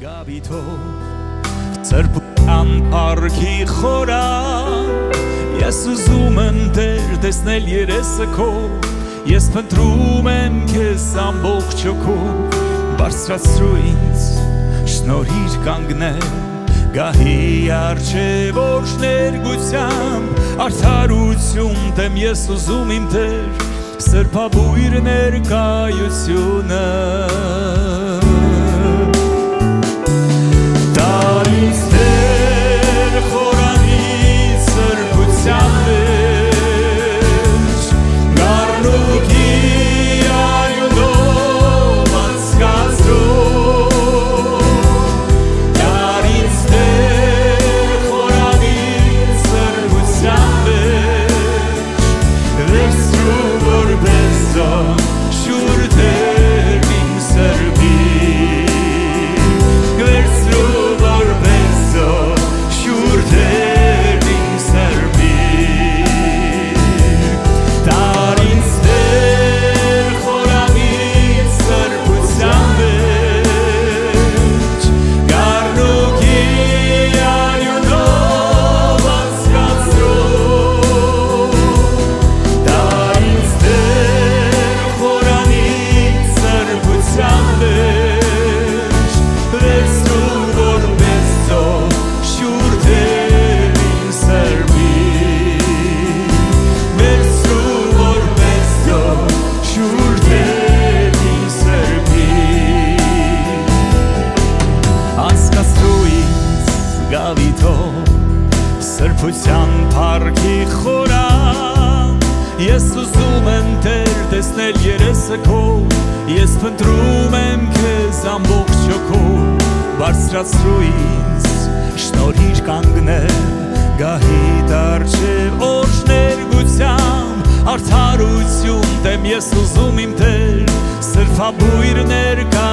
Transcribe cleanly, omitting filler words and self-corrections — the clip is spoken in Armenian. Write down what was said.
գավիթով Սրբության փառքի խորան Ես ուզում եմ Տեր տեսնել երեսը քո Ես փնտրում եմ քեզ ամբողջ հոգով Բարձրացրու ինձ շնորհիր կանգնել Գահի առջև ոչ ներգությամբ Արդարություն դեմ ես ուզում իմ Տեր Սրբաբույր ներկայությունը Տարից Տեր խորանից սրբության մեջ Գառնուկի արյունով անցկացրող Տարից Տեր խորանից սրբության մեջ Վերցրու որպես զոհ շուր Տեր իմ սրբի Սրբության փառքի խորան Ես ուզում եմ Տեր տեսնել երեսը քո Ես փնտրում եմ քեզ ամբողջ հոգով Բարձրացրու ինձ շնորհիր կանգնել Գահիդ առջև օր ներգությամբ Արդարություն դեմ ես ուզում իմ Տեր Սրբաբույր ներկայությունը